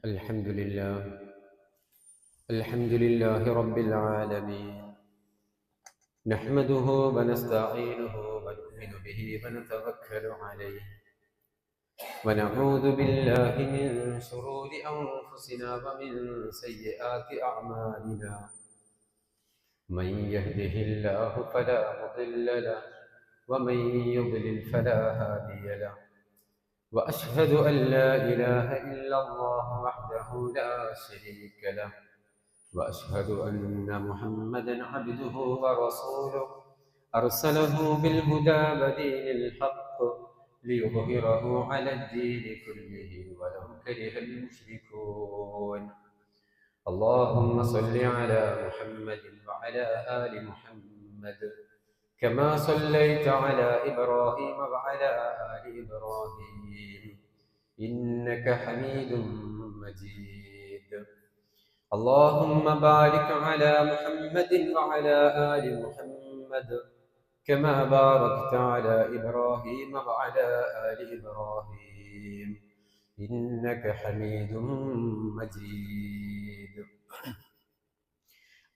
الحمد لله الحمد لله رب العالمين. نحمده ونستعينه ونؤمن به ونتوكل عليه ونعوذ بالله من شرور أنفسنا ومن سيئات أعمالنا. من يهده الله فلا مضل له ومن يضلل فلا هادي له. وأشهد أن لا إله إلا الله وحده لا شريك له، وأشهد أن محمدًا عبده ورسوله أرسله بالهدى ودين الحق ليظهره على الدين كله ولو كره المشركون. اللهم صل على محمد وعلى آل محمد كما صليت على إبراهيم وعلى آل إبراهيم إنك حميد مجيد. اللهم بارك على محمد وعلى آل محمد كما باركت على إبراهيم وعلى آل إبراهيم إنك حميد مجيد.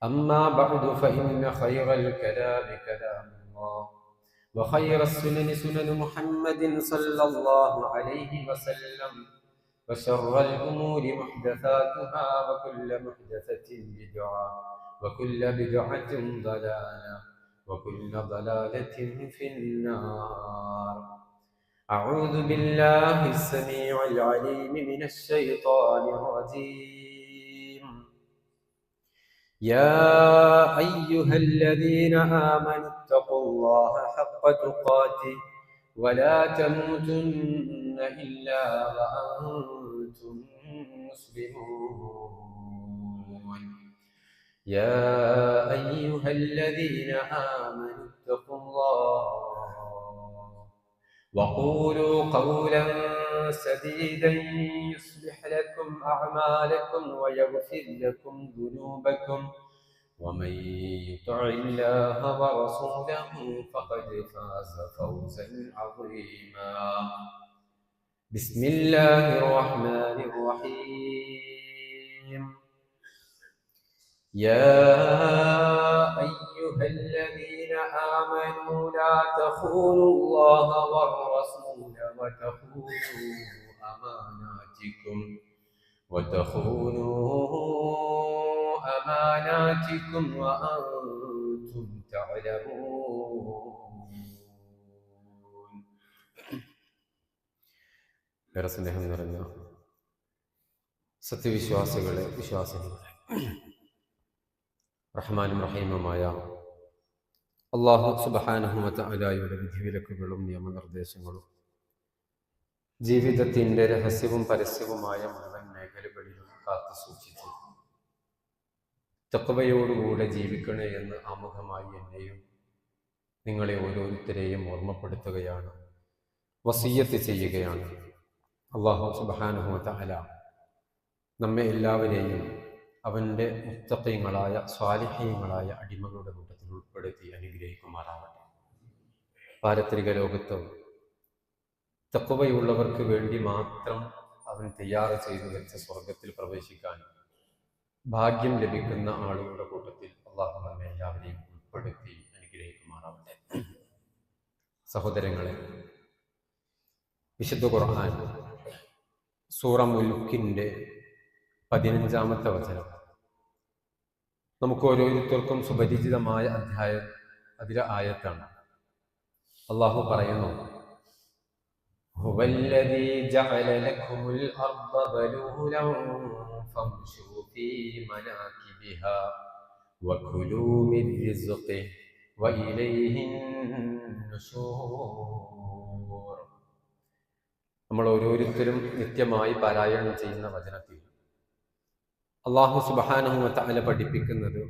أما بعد فإن خير الكلام كلام الله، وخير السنن سنن محمد صلى الله عليه وسلم، وشر الأمور محدثاتها وكل محدثة بدعة وكل بدعة ضلالة وكل ضلالة في النار. أعوذ بالله السميع العليم من الشيطان الرجيم. يا أيها الذين آمنوا اتقوا الله حق تقاته ولا تموتن إلا وأنتم مسلمون. يا أيها الذين آمنوا اتقوا الله وقولوا قولا سديدا يصلح لكم أعمالكم ويغفر لكم ذنوبكم، ومن يطع الله ورسوله فقد فاز فوزا عظيما. بسم الله الرحمن الرحيم. يا أيها الذين آمنوا لا تخونوا الله والرسول وتخونوا أماناتكم وأنتم تعلمون. ഏറെ സ്നേഹം നിറഞ്ഞ സത്യവിശ്വാസികളെ, വിശ്വാസികളെ, റഹ്മാനും റഹീമുമായ അല്ലാഹു സുബ്ഹാനഹു വ തആലയുടെ വിധിവിലക്കുകളും നിയമനിർദ്ദേശങ്ങളും ജീവിതത്തിൻ്റെ രഹസ്യവും പരസ്യവുമായ മുഴുവൻ മേഖലകളിലും കാത്തു സൂക്ഷിച്ച് തഖ്വയോടുകൂടെ ജീവിക്കണേ എന്ന് ആമുഖമായി എന്നെയും നിങ്ങളെ ഓരോരുത്തരെയും ഓർമ്മപ്പെടുത്തുകയാണ്, വസിയ്യത്ത് ചെയ്യുകയാണ്. അല്ലാഹു സുബ്ഹാനഹു വ തആല നമ്മെ എല്ലാവരെയും അവൻ്റെ മുത്തഖീങ്ങളായ സ്വാലിഹീങ്ങളായ അടിമകളുടെ കൂട്ടത്തിൽ ഉൾപ്പെടുത്തി അനുഗ്രഹിക്കുമാറാവട്ടെ. പാരത്രിക ലോകത്ത് തഖ്വയുള്ളവർക്ക് വേണ്ടി മാത്രം അവൻ തയ്യാർ ചെയ്തു വെച്ച സ്വർഗത്തിൽ പ്രവേശിക്കാൻ ഭാഗ്യം ലഭിക്കുന്ന ആളുകളുടെ കൂട്ടത്തിൽ അല്ലാഹു നമ്മെ എല്ലാവരെയും ഉൾപ്പെടുത്തി അനുഗ്രഹിക്കുമാറാവട്ടെ. സഹോദരങ്ങളെ, വിശുദ്ധ ഖുർആൻ സൂറ മുൽക്കിൻ്റെ 15-ാമത്തെ വചനം നമുക്ക് ഓരോരുത്തർക്കും സുപരിചിതമായ അധ്യായം, അതിലെ ആയത്താണ്. അല്ലാഹു പറയുന്നു, ഹുവല്ലദീ ജഅല ലക്കുമുൽ അർദ ദലൂലൻ ഫംശൂ ഫീ മനാകിബിഹാ വകുലൂ മിൻ റിസ്ഖിഹി വഇലൈഹിൻ നുശൂർ. നമ്മൾ ഓരോരുത്തരും നിത്യമായി പാരായണം ചെയ്യുന്ന വചനത്തിൽ അല്ലാഹു സുബ്ഹാനഹു വ തആല പഠിപ്പിക്കുന്നത്,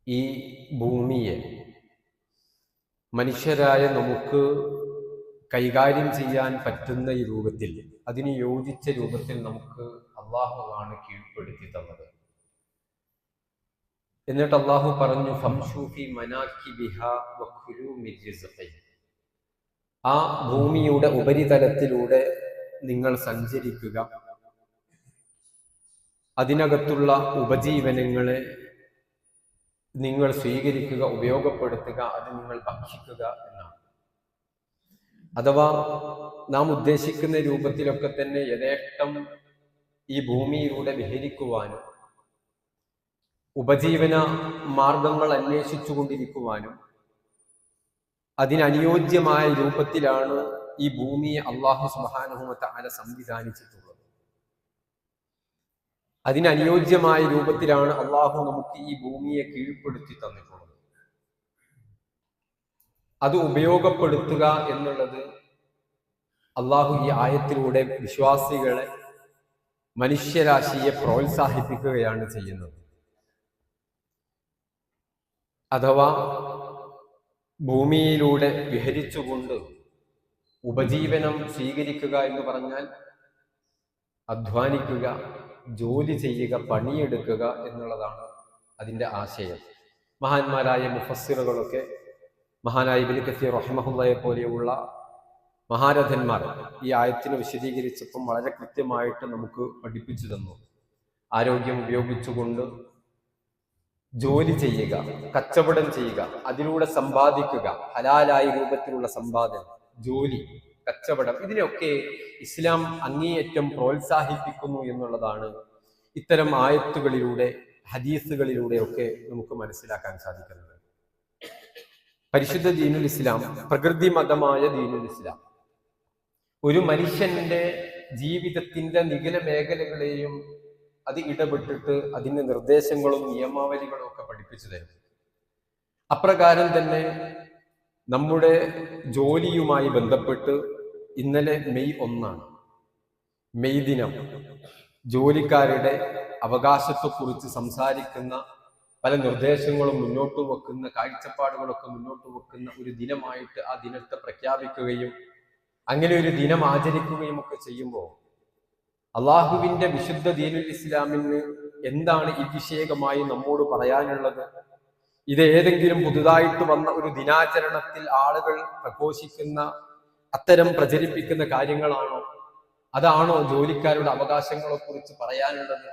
ഈ ഭൂമിയെ മനുഷ്യരായ നമുക്ക് കൈകാര്യം ചെയ്യാൻ പറ്റുന്ന ഈ രൂപത്തിൽ, അതിന് യോജിച്ച രൂപത്തിൽ നമുക്ക് അല്ലാഹുവാണ് കീഴ്പ്പെടുത്തി തന്നത്. എന്നിട്ട് അല്ലാഹു പറഞ്ഞു, ഫംശൂ ഫീ മനാകിബിഹാ വകുലൂ മിൻ റിസ്ഖിഹി. ആ ഭൂമിയുടെ ഉപരിതലത്തിലൂടെ നിങ്ങൾ സഞ്ചരിക്കുക, അതിനകത്തുള്ള ഉപജീവനങ്ങളെ നിങ്ങൾ സ്വീകരിക്കുക, ഉപയോഗപ്പെടുത്തുക, അത് നിങ്ങൾ ഭക്ഷിക്കുക എന്നാണ്. അഥവാ നാം ഉദ്ദേശിക്കുന്ന രൂപത്തിലൊക്കെ തന്നെ യഥേഷ്ടം ഈ ഭൂമിയിലൂടെ വിഹരിക്കുവാനും ഉപജീവന മാർഗങ്ങൾ അന്വേഷിച്ചു കൊണ്ടിരിക്കുവാനും അതിനനുയോജ്യമായ രൂപത്തിലാണ് ഈ ഭൂമിയെ അല്ലാഹു സുബ്ഹാനഹു വ തആല സംവിധാനിച്ചിട്ടുള്ളത്. അതിനനുയോജ്യമായ രൂപത്തിലാണ് അള്ളാഹു നമുക്ക് ഈ ഭൂമിയെ കീഴ്പ്പെടുത്തി തന്നിട്ടുള്ളത്. അത് ഉപയോഗപ്പെടുത്തുക എന്നുള്ളത് അള്ളാഹു ഈ ആയത്തിലൂടെ വിശ്വാസികളെ, മനുഷ്യരാശിയെ പ്രോത്സാഹിപ്പിക്കുകയാണ് ചെയ്യുന്നത്. അഥവാ ഭൂമിയിലൂടെ വിഹരിച്ചുകൊണ്ട് ഉപജീവനം സ്വീകരിക്കുക എന്ന് പറഞ്ഞാൽ അധ്വാനിക്കുക, ജോലി ചെയ്യുക, പണിയെടുക്കുക എന്നുള്ളതാണ് അതിൻ്റെ ആശയം. മഹാന്മാരായ മുഫസ്സിറുകളൊക്കെ, മഹാനായ ഇബ്നു കസീർ റഹിമഹുള്ളയെ പോലെയുള്ള മഹാരഥന്മാർ ഈ ആയത്തിനെ വിശദീകരിച്ചപ്പം വളരെ കൃത്യമായിട്ട് നമുക്ക് പഠിപ്പിച്ചു തന്നു. ആരോഗ്യം ഉപയോഗിച്ചുകൊണ്ട് ജോലി ചെയ്യുക, കച്ചവടം ചെയ്യുക, അതിലൂടെ സമ്പാദിക്കുക, ഹലാലായ രൂപത്തിലുള്ള സമ്പാദനം, ജോലി, കച്ചവടം, ഇതിനെയൊക്കെ ഇസ്ലാം അങ്ങേയറ്റം പ്രോത്സാഹിപ്പിക്കുന്നു എന്നുള്ളതാണ് ഇത്തരം ആയത്തുകളിലൂടെ, ഹദീസുകളിലൂടെയൊക്കെ നമുക്ക് മനസ്സിലാക്കാൻ സാധിക്കുന്നത്. പരിശുദ്ധ ദീനുൽ ഇസ്ലാം, പ്രകൃതി മതമായ ദീനുൽ ഇസ്ലാം, ഒരു മനുഷ്യന്റെ ജീവിതത്തിന്റെ നിഖില മേഖലകളെയും അത് ഇടപെട്ടിട്ട് അതിന് നിർദ്ദേശങ്ങളും നിയമാവലികളും ഒക്കെ പഠിപ്പിച്ചു തരും. അപ്രകാരം തന്നെ നമ്മുടെ ജോലിയുമായി ബന്ധപ്പെട്ട് ഇന്നലെ മെയ് 1 മെയ് ദിനം ജോലിക്കാരുടെ അവകാശത്തെക്കുറിച്ച് സംസാരിക്കുന്ന പല നിർദ്ദേശങ്ങളും മുന്നോട്ട് വെക്കുന്ന, കാഴ്ചപ്പാടുകളൊക്കെ മുന്നോട്ട് വെക്കുന്ന ഒരു ദിനമായിട്ട് ആ ദിനത്തെ പ്രഖ്യാപിക്കുകയും അങ്ങനെ ഒരു ദിനം ആചരിക്കുകയും ഒക്കെ ചെയ്യുമ്പോൾ അള്ളാഹുവിന്റെ വിശുദ്ധ ദീനുൽ ഇസ്ലാമിന് എന്താണ് ഈ വിഷയകമായി നമ്മോട് പറയാനുള്ളത്? ഇത് ഏതെങ്കിലും പുതുതായിട്ട് വന്ന ഒരു ദിനാചരണത്തിൽ ആളുകൾ പ്രഘോഷിക്കുന്ന, അത്തരം പ്രചരിപ്പിക്കുന്ന കാര്യങ്ങളാണോ? അതാണോ ജോലിക്കാരുടെ അവകാശങ്ങളെ കുറിച്ച് പറയാനുള്ളത്?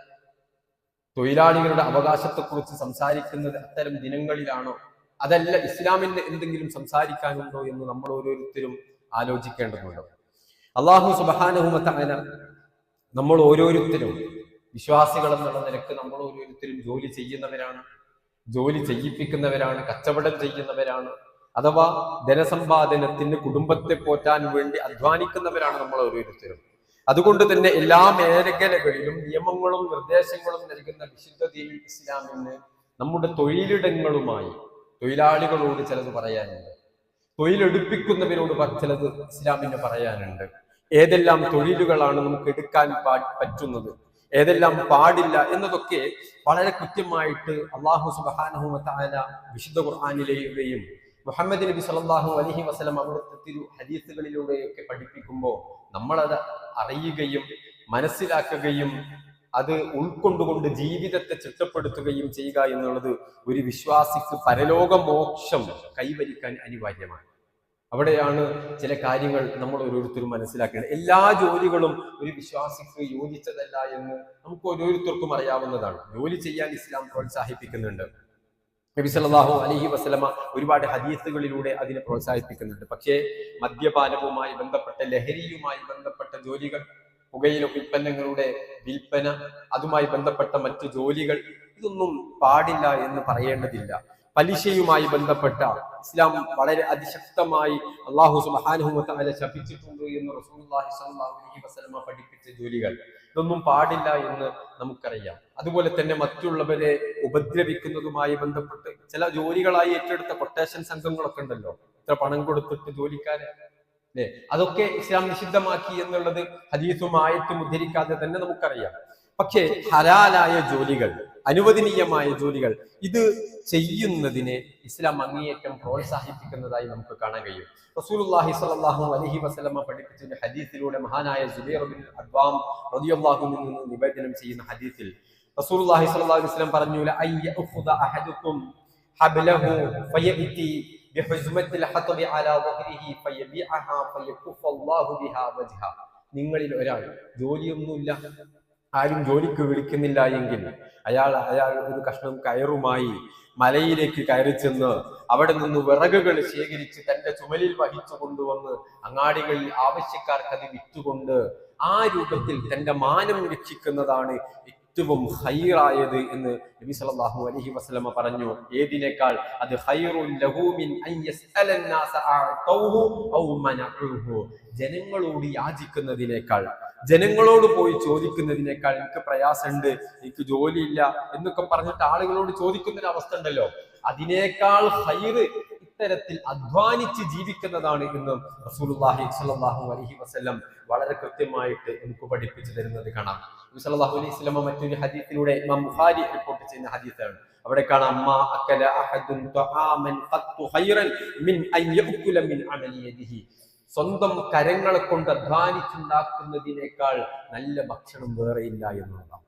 തൊഴിലാളികളുടെ അവകാശത്തെക്കുറിച്ച് സംസാരിക്കുന്നത് അത്തരം ദിനങ്ങളിലാണോ? അതല്ല ഇസ്ലാമിന് എന്തെങ്കിലും സംസാരിക്കാനുണ്ടോ എന്ന് നമ്മൾ ഓരോരുത്തരും ആലോചിക്കേണ്ടതുണ്ടോ? അല്ലാഹു സുബ്ഹാനഹു വ തആല നമ്മൾ ഓരോരുത്തരും വിശ്വാസികൾ എന്നുള്ള നിലക്ക് നമ്മൾ ഓരോരുത്തരും ജോലി ചെയ്യുന്നവരാണ്, ജോലി ചെയ്യിപ്പിക്കുന്നവരാണ്, കച്ചവടം ചെയ്യുന്നവരാണ്, അഥവാ ധനസമ്പാദനത്തിന്, കുടുംബത്തെ പോറ്റാൻ വേണ്ടി അധ്വാനിക്കുന്നവരാണ് നമ്മൾ ഓരോരുത്തരും. അതുകൊണ്ട് തന്നെ എല്ലാ മേഖലകളിലും നിയമങ്ങളും നിർദ്ദേശങ്ങളും നൽകുന്ന വിശുദ്ധ ദീനുൽ ഇസ്ലാമിന് നമ്മുടെ തൊഴിലിടങ്ങളുമായി തൊഴിലാളികളോട് ചിലത് പറയാനുണ്ട്, തൊഴിലെടുപ്പിക്കുന്നവരോട് ചിലത് ഇസ്ലാമിന് പറയാനുണ്ട്. ഏതെല്ലാം തൊഴിലുകളാണ് നമുക്ക് എടുക്കാൻ പറ്റുന്നത്, ഏതെല്ലാം പാടില്ല എന്നതൊക്കെ വളരെ കൃത്യമായിട്ട് അല്ലാഹു സുബ്ഹാനഹു വ തആല വിശുദ്ധ ഖുർആനിലെയും മുഹമ്മദ് നബി സല്ലല്ലാഹു അലൈഹി വസല്ലം അവിടുത്തെ തിരു ഹദീസുകളിലൂടെയൊക്കെ പഠിപ്പിക്കുമ്പോൾ നമ്മളത് അറിയുകയും മനസ്സിലാക്കുകയും അത് ഉൾക്കൊണ്ടുകൊണ്ട് ജീവിതത്തെ ചിട്ടപ്പെടുത്തുകയും ചെയ്യുക എന്നുള്ളത് ഒരു വിശ്വാസിക്ക് പരലോക മോക്ഷം കൈവരിക്കാൻ അനിവാര്യമാണ്. അവിടെയാണ് ചില കാര്യങ്ങൾ നമ്മൾ ഓരോരുത്തരും മനസ്സിലാക്കേണ്ടത്. എല്ലാ ജോലികളും ഒരു വിശ്വാസിക്ക് യോജിച്ചതല്ല എന്ന് നമുക്ക് ഓരോരുത്തർക്കും അറിയാവുന്നതാണ്. ജോലി ചെയ്യാൻ ഇസ്ലാം പ്രോത്സാഹിപ്പിക്കുന്നുണ്ട്. നബി സല്ലല്ലാഹു അലൈഹി വസല്ലമ ഒരുപാട് ഹദീസുകളിലൂടെ അതിനെ പ്രോത്സാഹിപ്പിക്കുന്നുണ്ട്. പക്ഷേ മദ്യപാനവുമായി ബന്ധപ്പെട്ട, ലഹരിയുമായി ബന്ധപ്പെട്ട ജോലികൾ, പുകയില ഉൽപ്പന്നങ്ങളുടെ വിൽപ്പന, അതുമായി ബന്ധപ്പെട്ട മറ്റു ജോലികൾ, ഇതൊന്നും പാടില്ല എന്ന് പറയേണ്ടതില്ല. പലിശയുമായി ബന്ധപ്പെട്ട ഇസ്ലാം വളരെ അതിശക്തമായി അല്ലാഹു സുബ്ഹാനഹു വ തആല ശപിച്ചിട്ടുണ്ട് എന്ന് റസൂലുള്ളാഹി സ്വല്ലല്ലാഹു അലൈഹി വസല്ലമ പഠിപ്പിച്ച ജോലികൾ, ഇതൊന്നും പാടില്ല എന്ന് നമുക്കറിയാം. അതുപോലെ തന്നെ മറ്റുള്ളവരെ ഉപദ്രവിക്കുന്നതുമായി ബന്ധപ്പെട്ട് ചില ജോലികളായി ഏറ്റെടുത്ത കൊട്ടേഷൻ സംഘങ്ങളൊക്കെ ഉണ്ടല്ലോ, ഇത്ര പണം കൊടുത്തിട്ട് ജോലിക്കാരെ, അല്ലെ, അതൊക്കെ ഇസ്ലാം നിഷിദ്ധമാക്കി എന്നുള്ളത് ഹദീസും ആയത്തും ഉദ്ധരിക്കാതെ തന്നെ നമുക്കറിയാം. പക്ഷേ ഹലാലായ ജോലികൾ, അനുവദനീയമായ ജോലികൾ, ഇത് ചെയ്യുന്നതിനെ ഇസ്ലാം അങ്ങേയറ്റം പ്രോത്സാഹിപ്പിക്കുന്നതായി നമുക്ക് കാണാൻ കഴിയും. റസൂലുള്ളാഹി സ്വല്ലല്ലാഹു അലൈഹി വസല്ലമ പഠിപ്പിച്ച ഹദീസിലൂടെ മഹാനായ സുബൈർ ബിൻ അദ്വാം റളിയല്ലാഹു അൻഹു നിന്ന് നിവേദനം ചെയ്യുന്ന ഹദീസിൽ റസൂലുള്ളാഹി സ്വല്ലല്ലാഹു അലൈഹി വസല്ലം പറഞ്ഞു, അയ്യഖുദ അഹദുകും ഹബ്ലഹു ഫയഅതി ബിഹുസ്മത്തിൽ ഹതബി അലാ വഹ്രിഹി ഫയബിഅഹാ ഫയകുഫല്ലാഹു ബിഹാ വജ്ഹ. നിങ്ങളിൽ ഒരാൾ ജോലിയൊന്നുമില്ല, ആരും ജോലിക്ക് വിളിക്കുന്നില്ല എങ്കിൽ അയാൾ ഒരു കഷ്ണം കയറുമായി മലയിലേക്ക് കയറി ചെന്ന് അവിടെ നിന്ന് വിറകുകൾ ശേഖരിച്ച് തന്റെ ചുമലിൽ വഹിച്ചു കൊണ്ടുവന്ന് അങ്ങാടികളിൽ ആവശ്യക്കാർക്ക് അത് വിറ്റുകൊണ്ട് ആ രൂപത്തിൽ തന്റെ മാനം രക്ഷിക്കുന്നതാണ് ഏറ്റവും ഖൈറായത് എന്ന് നബി സല്ലല്ലാഹു അലൈഹി വസല്ലമ പറഞ്ഞു. ഏതിനേക്കാൾ? അത് ഖൈറുൻ ലഹു മിൻ അൻ യസ്അലൻ നാസ അഅതൗഹു ഔ മനഉഹു. ജനങ്ങളോട് യാചിക്കുന്നതിനേക്കാൾ, ജനങ്ങളോട് പോയി ചോദിക്കുന്നതിനേക്കാൾ എനിക്ക് പ്രയാസമുണ്ട്, എനിക്ക് ജോലിയില്ല എന്നൊക്കെ പറഞ്ഞിട്ട് ആളുകളോട് ചോദിക്കുന്ന ഒരു അവസ്ഥ ഉണ്ടല്ലോ, അതിനേക്കാൾ ഖൈറ് ഇത്തരത്തിൽ അധ്വാനിച്ച് ജീവിക്കുന്നതാണ് എന്ന് റസൂലുള്ളാഹി സ്വല്ലല്ലാഹു അലൈഹി വസല്ലം വളരെ കൃത്യമായിട്ട് നമുക്ക് പഠിപ്പിച്ചു തരുന്നത് കാണാം. നബി സല്ലല്ലാഹു അലൈഹി വസല്ലം മറ്റൊരു ഹദീസിലൂടെ ഇമാം ബുഖാരി റിപ്പോർട്ട് ചെയ്യുന്ന ഹദീസാണ്. അവിടെ കാണാം, മാ അക്കല അഹദുൻ തആമൻ ഖത്തു ഖൈറൻ മിൻ അൻ യഅകുല മിൻ അമലി യദിഹി. സ്വന്തം കരങ്ങളെ കൊണ്ട് അധ്വാനിച്ചുണ്ടാക്കുന്നതിനേക്കാൾ നല്ല ഭക്ഷണം വേറെയില്ല എന്നുള്ളതാണ്.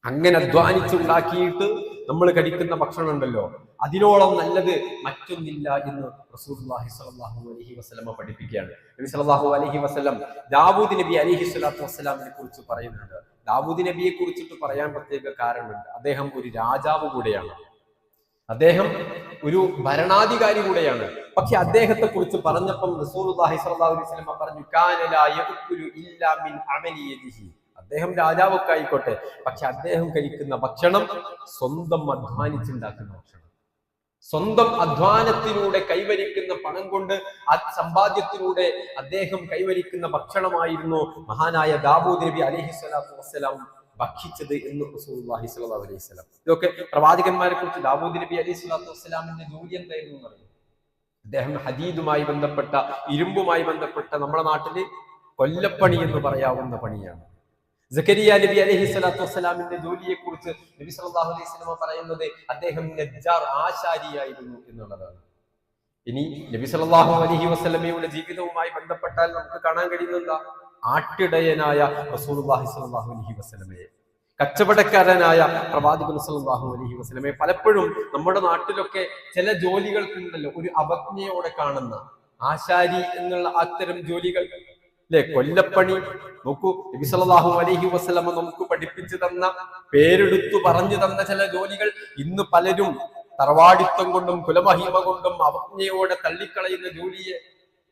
അങ്ങനെ അധ്വാനിച്ചുണ്ടാക്കിയിട്ട് നമ്മൾ കഴിക്കുന്ന ഭക്ഷണം ഉണ്ടല്ലോ, അതിനോളം നല്ലത് മറ്റൊന്നില്ല എന്ന് റസൂലുള്ളാഹി സ്വല്ലല്ലാഹു അലൈഹി വസല്ലം പഠിപ്പിക്കുകയാണ്. നബി സല്ലല്ലാഹു അലൈഹി വസല്ലം ദാവൂദ് നബി അലൈഹി സ്വലാത്തു വസ്സലാമിനെ കുറിച്ച് പറയുന്നുണ്ട്. ദാവൂദ് നബിയെ കുറിച്ചിട്ട് പറയാൻ പ്രത്യേക കാരണമുണ്ട്. അദ്ദേഹം ഒരു രാജാവ് കൂടെയാണ്, അദ്ദേഹം ഒരു ഭരണാധികാരി കൂടെയാണ്. പക്ഷെ അദ്ദേഹത്തെ കുറിച്ച് പറഞ്ഞപ്പം റസൂലുള്ളാഹി സ്വല്ലല്ലാഹു അലൈഹി വസല്ലം പറഞ്ഞു, കാന ലാ യഅകുലു ഇല്ലാ മിൻ അമലി യദിഹി. അദ്ദേഹം രാജാവൊക്കെ ആയിക്കോട്ടെ, പക്ഷെ അദ്ദേഹം കഴിക്കുന്ന ഭക്ഷണം സ്വന്തം അധ്വാനിച്ചുണ്ടാക്കുന്ന ഭക്ഷണം, സ്വന്തം അധ്വാനത്തിലൂടെ കൈവരിക്കുന്ന പണം കൊണ്ട് ആ സമ്പാദ്യത്തിലൂടെ അദ്ദേഹം കൈവരിക്കുന്ന ഭക്ഷണമായിരുന്നു മഹാനായ ദാവൂദ് നബി അലൈഹി സ്വലാത്തു വസ്സലാം ഭക്ഷിച്ചത് എന്ന് റസൂലുള്ളാഹി സ്വല്ലല്ലാഹു അലൈഹി വസല്ലം. ഇതൊക്കെ പ്രവാചകന്മാരെ കുറിച്ച് ദാവൂദ് നബി അലൈഹി സ്വലാത്തു വസ്സലാമിന്റെ ജോലി എന്തായിരുന്നു എന്ന് അറിയാം. അദ്ദേഹം ഹദീദുമായി ബന്ധപ്പെട്ട, ഇരുമ്പുമായി ബന്ധപ്പെട്ട, നമ്മുടെ നാട്ടില് കൊല്ലപ്പണി എന്ന് പറയാവുന്ന പണിയാണ്. സക്കരിയ നബി അലൈഹി സ്വലാത്തു വസ്സലാമിന്റെ ജോലിയെ കുറിച്ച് നബി സല്ലല്ലാഹു അലൈഹി വസല്ലം പറയുന്നത് അദ്ദേഹം നജ്ജാർ, ആശാരിയായിരുന്നു എന്നുള്ളതാണ്. ഇനി നബി സല്ലല്ലാഹു അലൈഹി വസല്ലമയുടെ ജീവിതവുമായി ബന്ധപ്പെട്ടാൽ നമുക്ക് കാണാൻ കഴിയുന്ന ആട്ടിടയനായ റസൂലുള്ളാഹി സ്വല്ലല്ലാഹു അലൈഹി വസല്ലമയെ, കച്ചവടക്കാരനായ പ്രവാചകൻ സല്ലല്ലാഹു അലൈഹി വസല്ലമയെ പലപ്പോഴും നമ്മുടെ നാട്ടിലൊക്കെ ചില ജോലികൾക്കുണ്ടല്ലോ ഒരു അവജ്ഞയോടെ കാണുന്ന, ആശാരി എന്നുള്ള അത്തരം ജോലികൾ അല്ലെ, കൊല്ലപ്പണി. നോക്കൂ, നബി സല്ലല്ലാഹു അലൈഹി വസല്ലമ നമുക്ക് പഠിപ്പിച്ചു തന്ന, പേരെടുത്തു പറഞ്ഞു തന്ന ചില ജോലികൾ ഇന്ന് പലരും തറവാടിത്വം കൊണ്ടും കുലമഹിമ കൊണ്ടും അവജ്ഞയോടെ തള്ളിക്കളയുന്ന ജോലിയെ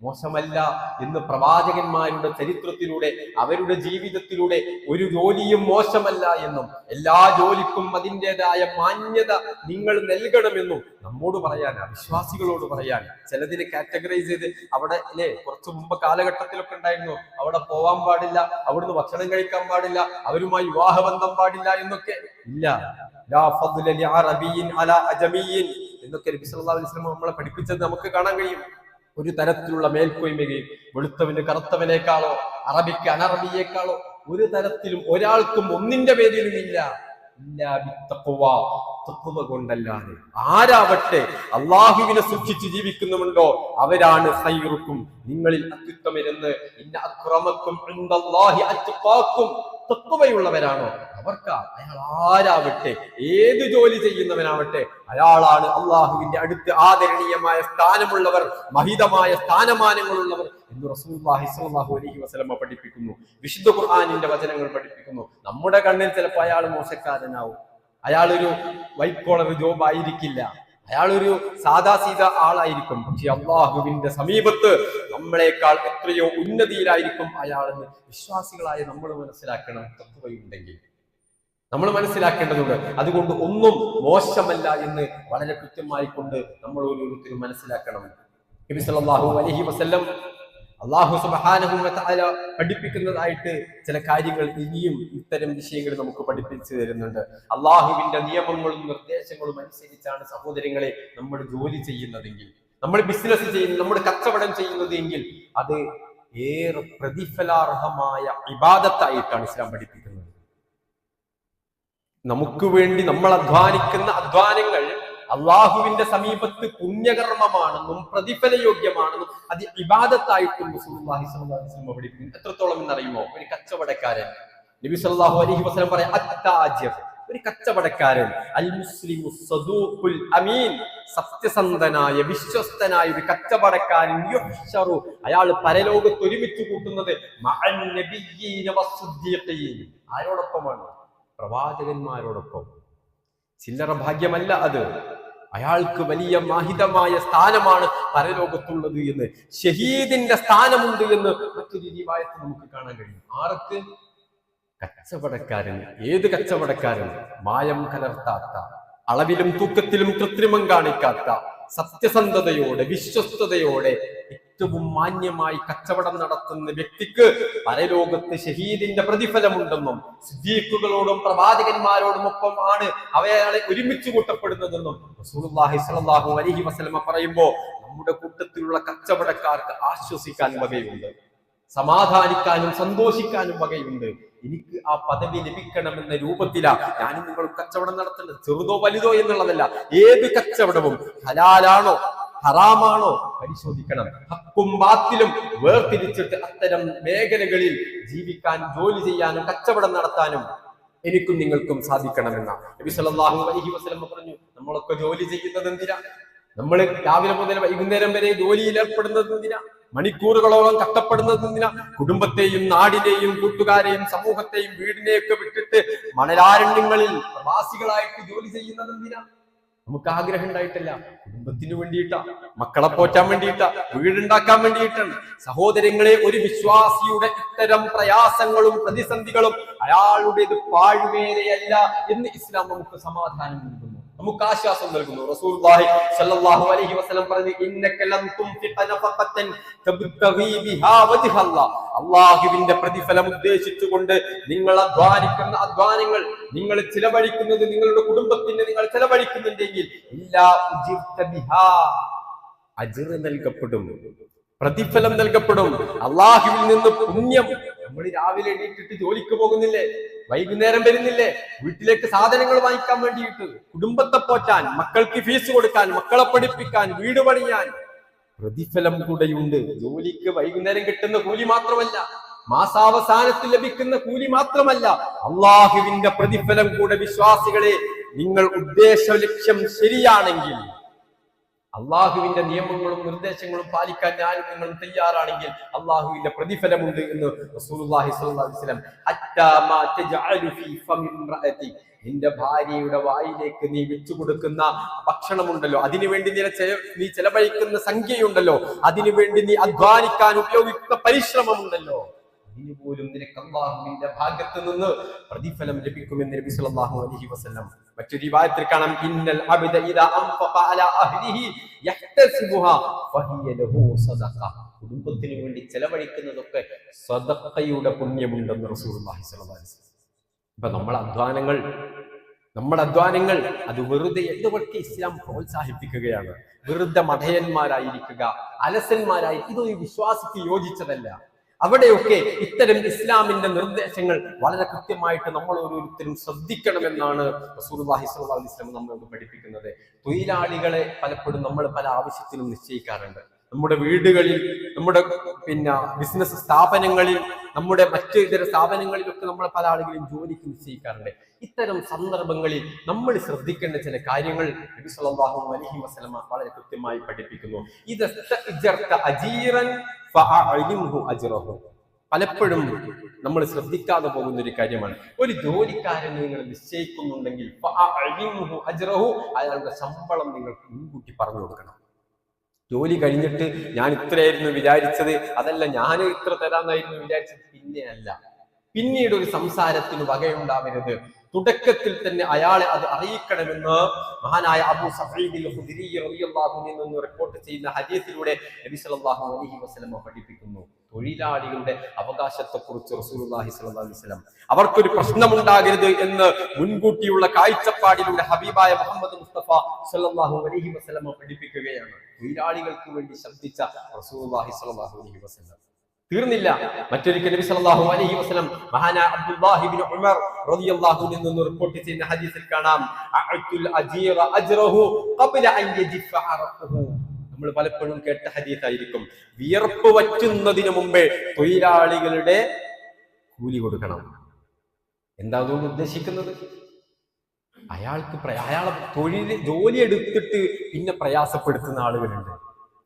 മോശമല്ല എന്ന് പ്രവാചകന്മാരുടെ ചരിത്രത്തിലൂടെ, അവരുടെ ജീവിതത്തിലൂടെ ഒരു ജോലിയും മോശമല്ല എന്നും എല്ലാ ജോലിക്കും അതിൻ്റെതായ മാന്യത നിങ്ങൾ നൽകണമെന്നും നമ്മോട് പറയാൻ, വിശ്വാസികളോട് പറയാൻ. ചിലതിനെ കാറ്റഗറൈസ് ചെയ്ത് അവിടെ അല്ലെ, കുറച്ചു മുമ്പ് കാലഘട്ടത്തിലൊക്കെ ഉണ്ടായിരുന്നു, അവിടെ പോവാൻ പാടില്ല, അവിടുന്ന് ഭക്ഷണം കഴിക്കാൻ പാടില്ല, അവരുമായി വിവാഹബന്ധം പാടില്ല എന്നൊക്കെ. ഇല്ല, ലാ ഫദ്ല ലി അറബിയ്യിൻ അലാ അജമിയ്യിൻ എന്നൊക്കെ നബി സല്ലല്ലാഹു അലൈഹി വസല്ലം നമ്മളെ പഠിപ്പിച്ചത് നമുക്ക് കാണാൻ കഴിയും. ഒരു തരത്തിലുള്ള മേൽക്കോയ്മയും വെളുത്തവന് കറുത്തവനേക്കാളോ അറബിക്ക് അനറബിയേക്കാളോ ഒരു തരത്തിലും ഒരാൾക്കും ഒന്നിന്റെ പേരിലും ഇല്ല. തഖ്വ കൊണ്ടല്ലാതെ. ആരാവട്ടെ അള്ളാഹുവിനെ സൂക്ഷിച്ച് ജീവിക്കുന്നുണ്ടോ അവരാണ് ഖൈറുക്കും, നിങ്ങളിൽ അത്യുത്തമരെന്ന്. ഇന്ന അക്രമക്കും ഇൻദല്ലാഹി അത്ഖാക്കും. തഖ്വയുള്ളവരാണോ അവർക്ക്, അയാൾ ആരാവട്ടെ, ഏത് ജോലി ചെയ്യുന്നവനാവട്ടെ, അയാളാണ് അള്ളാഹുവിന്റെ അടുത്ത് ആദരണീയമായ സ്ഥാനമുള്ളവർ, മഹിതമായ സ്ഥാനമാനങ്ങളുള്ളവർ എന്ന് റസൂലുള്ളാഹി സ്വല്ലല്ലാഹു അലൈഹി വസല്ലം പഠിപ്പിക്കുന്നു. വിശുദ്ധ ഖുർആനിന്റെ വചനങ്ങൾ പഠിപ്പിക്കുന്നു. നമ്മുടെ കണ്ണിൽ ചിലപ്പോൾ അയാൾ മോശക്കാരനാവും, അയാളൊരു വൈറ്റ് കോളർ ജോബ് ആയിരിക്കില്ല, അയാളൊരു സാദാ സീത ആളായിരിക്കും. പക്ഷെ അള്ളാഹുവിന്റെ സമീപത്ത് നമ്മളെക്കാൾ എത്രയോ ഉന്നതിയിലായിരിക്കും അയാളെന്ന് വിശ്വാസികളായ നമ്മൾ മനസ്സിലാക്കണം. തഖ്വയുണ്ടെങ്കിൽ നമ്മൾ മനസ്സിലാക്കേണ്ടതുണ്ട്. അതുകൊണ്ട് ഒന്നും മോശമല്ല എന്ന് വളരെ കൃത്യമായി കൊണ്ട് നമ്മൾ ഓരോരുത്തരും മനസ്സിലാക്കണം. നബി സല്ലല്ലാഹു അലൈഹി വസല്ലം അല്ലാഹു സുബ്ഹാനഹു വ തആല പഠിപ്പിക്കുന്നതായിട്ട് ചില കാര്യങ്ങൾ ഇനിയും ഇത്തരം വിഷയങ്ങൾ നമുക്ക് പഠിപ്പിച്ചു തരുന്നുണ്ട്. അള്ളാഹുവിന്റെ നിയമങ്ങളും നിർദ്ദേശങ്ങളും അനുസരിച്ചാണ് സഹോദരങ്ങളെ നമ്മൾ ജോലി ചെയ്യുന്നതെങ്കിൽ, നമ്മൾ ബിസിനസ് ചെയ്യുന്ന, നമ്മൾ കച്ചവടം ചെയ്യുന്നതെങ്കിൽ അത് ഏറെ പ്രതിഫലാർഹമായ ഇബാദത്തായിട്ടാണ് ഇസ്ലാം പഠിപ്പിക്കുന്നത്. നമുക്ക് വേണ്ടി നമ്മൾ അധ്വാനിക്കുന്ന അധ്വാനങ്ങൾ അള്ളാഹുവിന്റെ സമീപത്ത് പുണ്യകർമ്മമാണെന്നും പ്രതിഫലയോഗ്യമാണെന്നും അത് ഇബാദത്തായിട്ടും റസൂലുള്ളാഹി സ്വല്ലല്ലാഹു അലൈഹി വസല്ലം പഠിപ്പിക്കുന്നു. എത്രത്തോളം എന്നറിയുമോ? ഒരു കച്ചവടക്കാരൻ, നബി സല്ലല്ലാഹു അലൈഹി വസല്ലം പറയാം, അത്താജിർ, ഒരു കച്ചവടക്കാരൻ, അൽ മുസ്ലിമു സദൂഖുൽ അമീൻ, സത്യസന്ധനായ വിശ്വസ്തനായ ഒരു കച്ചവടക്കാരൻ, യുഹ്ശറു, അയാൾ പരലോകത്ത് ഒരുമിച്ച് കൂട്ടുന്നത് മഅൻ നബിയ്യീന വസ്സുദ്ദീഖീൻ, ആരോടൊപ്പമാണ്? പ്രവാചകന്മാരോടൊപ്പം. ചില്ലറ ഭാഗ്യമല്ല അത്, അയാൾക്ക് വലിയ മാഹിതമായ സ്ഥാനമാണ് പരലോകത്തുള്ളത് എന്ന്, ഷഹീദിന്റെ സ്ഥാനമുണ്ട് എന്ന് മറ്റൊരു റിവായത്ത് നമുക്ക് കാണാൻ കഴിയും. ആർക്ക്? കച്ചവടക്കാരൻ. ഏത് കച്ചവടക്കാരൻ? മായം കലർത്താത്ത, അളവിലും തൂക്കത്തിലും കൃത്രിമം കാണിക്കാത്ത, സത്യസന്ധതയോടെ വിശ്വസ്തയോടെ ഏറ്റവും മാന്യമായി കച്ചവടം നടത്തുന്ന വ്യക്തിക്ക് പരലോകത്ത് ഷഹീദിന്റെ പ്രതിഫലമുണ്ടെന്നും സിദ്ദീഖുകളോടും പ്രവാചകന്മാരോടും ഒപ്പം ആണ് അവയാളെ ഒരുമിച്ച് കൂട്ടപ്പെടുന്നതെന്നും റസൂലുള്ളാഹി സ്വല്ലല്ലാഹു അലൈഹി വസല്ലമ പറയുമ്പോൾ നമ്മുടെ കൂട്ടത്തിലുള്ള കച്ചവടക്കാർക്ക് ആശ്വസിക്കാൻ വകയുണ്ട്, സമാധാനിക്കാനും സന്തോഷിക്കാനും വകയുണ്ട്. എനിക്ക് ആ പദവി ലഭിക്കണമെന്ന രൂപത്തിലാണ് ഞാനും നിങ്ങളും കച്ചവടം നടത്തേണ്ടത്. ചെറുതോ വലുതോ എന്നുള്ളതല്ല, ഏത് കച്ചവടവും ഹലാലാണോ ഹറാമാണോ പരിശോധിക്കണം. ഹക്കും ബാത്തിലും വേർതിരിച്ചിട്ട് അത്തരം മേഖലകളിൽ ജീവിക്കാൻ, ജോലി ചെയ്യാനും കച്ചവടം നടത്താനും എനിക്കും നിങ്ങൾക്കും സാധിക്കണമെന്ന നബി സല്ലല്ലാഹു അലൈഹി വസല്ലം പറഞ്ഞു. നമ്മളൊക്കെ ജോലി ചെയ്യുന്നത് എന്തിനാ? നമ്മൾ രാവിലെ മുതൽ വൈകുന്നേരം വരെ ജോലിയിൽ ഏർപ്പെടുന്നത് എന്തിനാ? മണിക്കൂറുകളോളം കഷ്ടപ്പെടുന്നത് എന്തിനാ? കുടുംബത്തെയും നാടിനെയും കൂട്ടുകാരെയും സമൂഹത്തെയും വീടിനെയൊക്കെ വിട്ടിട്ട് മണലാരണ്യങ്ങളിൽ പ്രവാസികളായിട്ട് ജോലി ചെയ്യുന്നത് എന്തിനാ? നമുക്ക് ആഗ്രഹം ഉണ്ടായിട്ടല്ല, കുടുംബത്തിന് വേണ്ടിയിട്ടാ, മക്കളെ പോറ്റാൻ വേണ്ടിയിട്ടാ, വീടുണ്ടാക്കാൻ വേണ്ടിയിട്ടാണ്. സഹോദരങ്ങളെ, ഒരു വിശ്വാസിയുടെ ഇത്തരം പ്രയാസങ്ങളും പ്രതിസന്ധികളും അയാളുടേത് പാഴ്വേലയല്ല എന്ന് ഇസ്ലാം നമുക്ക് സമാധാനം നൽകുന്നു, നമുക്ക് ആശ്വാസം നൽകുന്നു. റസൂലുള്ളാഹി സ്വല്ലല്ലാഹു അലൈഹി വസല്ലം പറഞ്ഞു, ഇന്നക ലൻ തുൻഫിഖ നഫഖതൻ തബ്തഗി ബിഹാ വജ്ഹല്ലാഹ്, അല്ലാഹുവിന്റെ പ്രതിഫലം ഉദ്ദേശിച്ചുകൊണ്ട് നിങ്ങൾ അധ്വാനിക്കുന്ന അധ്വാനങ്ങൾ, നിങ്ങൾ ചിലവഴിക്കുന്നത്, നിങ്ങളുടെ കുടുംബത്തിന് നിങ്ങൾ ചിലവഴിക്കുന്നുണ്ടെങ്കിൽ ഇല്ലാ ഉജിർത ബിഹാ, അജ്ർ നൽകപ്പെടും, പ്രതിഫലം നൽകപ്പെടും, അല്ലാഹുവിൽ നിന്ന് പുണ്യം. നമ്മൾ രാവിലെ എണീറ്റിട്ട് ജോലിക്ക് പോകുന്നില്ലേ, വൈകുന്നേരം വരുന്നില്ലേ, വീട്ടിലേക്ക് സാധനങ്ങൾ വാങ്ങിക്കാൻ വേണ്ടിയിട്ട്, കുടുംബത്തെ പോറ്റാൻ, മക്കൾക്ക് ഫീസ് കൊടുക്കാൻ, മക്കളെ പഠിപ്പിക്കാൻ, വീട് പണിയാൻ, പ്രതിഫലം കൂടെയുണ്ട്. ജോലിക്ക് വൈകുന്നേരം കിട്ടുന്ന കൂലി മാത്രമല്ല, മാസാവസാനത്തിൽ ലഭിക്കുന്ന കൂലി മാത്രമല്ല, അള്ളാഹുവിന്റെ പ്രതിഫലം കൂടെ. വിശ്വാസികളെ, നിങ്ങൾ ഉദ്ദേശ ലക്ഷ്യം ശരിയാണെങ്കിൽ, അള്ളാഹുവിന്റെ നിയമങ്ങളും നിർദ്ദേശങ്ങളും പാലിക്കാൻ ഞാനും നിങ്ങളും തയ്യാറാണെങ്കിൽ അള്ളാഹുവിന്റെ പ്രതിഫലമുണ്ട് എന്ന് റസൂലുള്ളാഹി സ്വല്ലല്ലാഹു അലൈഹി വസല്ലം. ഹത്താ മാ തജഅലു ഫീ ഫമി ഇംറഅതി, നിന്റെ ഭാര്യയുടെ വായിലേക്ക് നീ വെച്ചു കൊടുക്കുന്ന ഭക്ഷണമുണ്ടല്ലോ, അതിനുവേണ്ടി നീ ചെലവഴിക്കുന്ന സംഖ്യയുണ്ടല്ലോ, അതിനുവേണ്ടി നീ അധ്വാനിക്കാൻ ഉപയോഗിക്കുന്ന പരിശ്രമമുണ്ടല്ലോ, അതിന് പോലും നിനക്ക് അല്ലാഹുവിന്റെ ഭാഗത്ത് നിന്ന് പ്രതിഫലം ലഭിക്കുമെന്ന് നബി സല്ലല്ലാഹു അലൈഹി വസല്ലം. മറ്റൊരു റിവായത്തിൽ കാണാം, ഇന്നൽ അബ്ദ ഇദാ അൻഫഖ അലാ അഹ്ലിഹി യഹ്തസിബുഹാ ഫഹിയ ലഹു സദഖ, കുടുംബത്തിന് വേണ്ടി ചെലവഴിക്കുന്നതൊക്കെ സദഖയുടെ പുണ്യമുണ്ടെന്ന് റസൂലുള്ളാഹി സ്വല്ലല്ലാഹു അലൈഹി വസല്ലം. ഇപ്പൊ നമ്മുടെ അധ്വാനങ്ങൾ അത് വെറുതെ എന്തൊക്കെ ഇസ്ലാം പ്രോത്സാഹിപ്പിക്കുകയാണ്. വെറുതെ മഠയന്മാരായിരിക്കുക, അലസന്മാരായി, ഇതൊരു വിശ്വാസിക്ക് യോജിച്ചതല്ല. അവിടെയൊക്കെ ഇത്തരം ഇസ്ലാമിന്റെ നിർദ്ദേശങ്ങൾ വളരെ കൃത്യമായിട്ട് നമ്മൾ ഓരോരുത്തരും ശ്രദ്ധിക്കണമെന്നാണ് റസൂലുള്ളാഹി സ്വല്ലല്ലാഹു അലൈഹി വസല്ലം നമ്മളോട് പഠിപ്പിക്കുന്നത്. തൊഴിലാളികളെ പലപ്പോഴും നമ്മൾ പല ആവശ്യത്തിനും നിശ്ചയിക്കാറുണ്ട്. നമ്മുടെ വീടുകളിൽ, നമ്മുടെ ബിസിനസ് സ്ഥാപനങ്ങളിൽ, നമ്മുടെ മറ്റ് ഇതര സ്ഥാപനങ്ങളിലൊക്കെ നമ്മൾ പല ആളുകളും ജോലിക്ക് നിശ്ചയിക്കാറുണ്ട്. ഇത്തരം സന്ദർഭങ്ങളിൽ നമ്മൾ ശ്രദ്ധിക്കേണ്ട ചില കാര്യങ്ങൾ നബി സല്ലല്ലാഹു അലൈഹി വസല്ലം വളരെ കൃത്യമായി പഠിപ്പിക്കുന്നു. പലപ്പോഴും നമ്മൾ ശ്രദ്ധിക്കാതെ പോകുന്ന ഒരു കാര്യമാണ്, ഒരു ജോലിക്കാരൻ നിങ്ങൾ നിശ്ചയിക്കുന്നുണ്ടെങ്കിൽ അയാളുടെ ശമ്പളം നിങ്ങൾ മുൻകൂട്ടി പറഞ്ഞു കൊടുക്കണം. ജോലി കഴിഞ്ഞിട്ട് ഞാൻ ഇത്രയായിരുന്നു വിചാരിച്ചത്, അതല്ല ഞാൻ ഇത്ര തരാന്നായിരുന്നു വിചാരിച്ചത്, പിന്നീട് ഒരു സംസാരത്തിന് വകയുണ്ടാവരുത്. തുടക്കത്തിൽ തന്നെ അയാളെ അത് അറിയിക്കണമെന്ന് മഹാനായ അബൂ സഈദ് അൽ ഖുദരി റളിയല്ലാഹു അൻഹു നിന്ന് റിപ്പോർട്ട് ചെയ്യുന്ന ഹദീസിലൂടെ നബി സല്ലല്ലാഹു അലൈഹി വസല്ലം പഠിപ്പിക്കുന്നു. തൊഴിലാളികളുടെ അവകാശത്തെക്കുറിച്ച് റസൂലുള്ളാഹി സ്വല്ലല്ലാഹു അലൈഹി വസല്ലം അവർക്കൊരു പ്രശ്നമുണ്ടാകരുത് എന്ന് മുൻകൂട്ടിയുള്ള കാഴ്ചപ്പാടിലൂടെ ഹബീബായ മുഹമ്മദ് മുസ്തഫ സ്വല്ലല്ലാഹു അലൈഹി വസല്ലം പഠിപ്പിക്കുകയാണ്. തൊഴിലാളികൾക്ക് വേണ്ടി ശബ്ദിച്ച റസൂലുള്ളാഹി സ്വല്ലല്ലാഹു അലൈഹി വസല്ലം തീർന്നില്ല. മറ്റൊരിക്കൽ നബി സല്ലല്ലാഹു അലൈഹി വസല്ലം മഹാനായ അബ്ദുല്ലാഹി ഇബ്നു ഉമർ റളിയല്ലാഹു അൻഹു നിന്ന് റിപ്പോർട്ട് ചെയ്യുന്ന ഹദീസിൽ കാണാം, അഅതുൽ അജീറ അജ്റഹു ഖബ്ല അൻ യജിഫ അറഖുഹു. നമ്മൾ പലപ്പോഴും കേട്ട ഹദീസായിരിക്കും, വിയർപ്പ് വറ്റുന്നതിന് മുമ്പേ തൊഴിലാളികളുടെ കൂലി കൊടുക്കണം. എന്താ അതുകൊണ്ട് ഉദ്ദേശിക്കുന്നത്? അയാളെ ജോലി എടുത്തിട്ട് പിന്നെ പ്രയാസപ്പെടുത്തുന്ന ആളുകളുണ്ട്.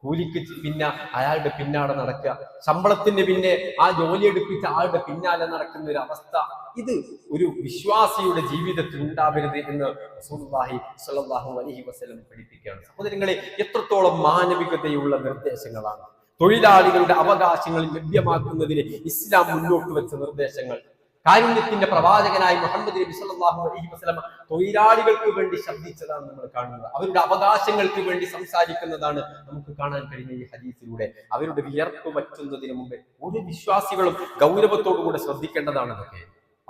കൂലിക്ക് പിന്നെ അയാളുടെ പിന്നാലെ നടക്കുക, ശമ്പളത്തിന് പിന്നെ ആ ജോലി എടുപ്പിച്ച ആളുടെ പിന്നാലെ നടക്കുന്ന ഒരു അവസ്ഥ, ഇത് ഒരു വിശ്വാസിയുടെ ജീവിതത്തിൽ ഉണ്ടാവരുത് എന്ന് റസൂലുള്ളാഹി സ്വല്ലല്ലാഹു അലൈഹി വസല്ലം പഠിപ്പിക്കുകയാണ്. സഹോദരങ്ങളെ, എത്രത്തോളം മാനവികതയുള്ള നിർദ്ദേശങ്ങളാണ്! തൊഴിലാളികളുടെ അവകാശങ്ങൾ ലഭ്യമാക്കുന്നതിന് ഇസ്ലാം മുന്നോട്ട് വെച്ച നിർദ്ദേശങ്ങൾ. കാരുണ്യത്തിന്റെ പ്രവാചകനായി മുഹമ്മദ് നബി സല്ലല്ലാഹു അലൈഹി വസല്ലം തൊഴിലാളികൾക്ക് വേണ്ടി ശബ്ദിച്ചതാണ് നമ്മൾ കാണുന്നത്. അവരുടെ അവകാശങ്ങൾക്ക് വേണ്ടി സംസാരിക്കുന്നതാണ് നമുക്ക് കാണാൻ കഴിഞ്ഞ ഈ ഹദീസിലൂടെ. അവരുടെ വിയർപ്പ് വറ്റുന്നതിന് മുമ്പ് ഒരു വിശ്വാസികളും ഗൗരവത്തോടുകൂടെ ശ്രദ്ധിക്കേണ്ടതാണ്. അതൊക്കെ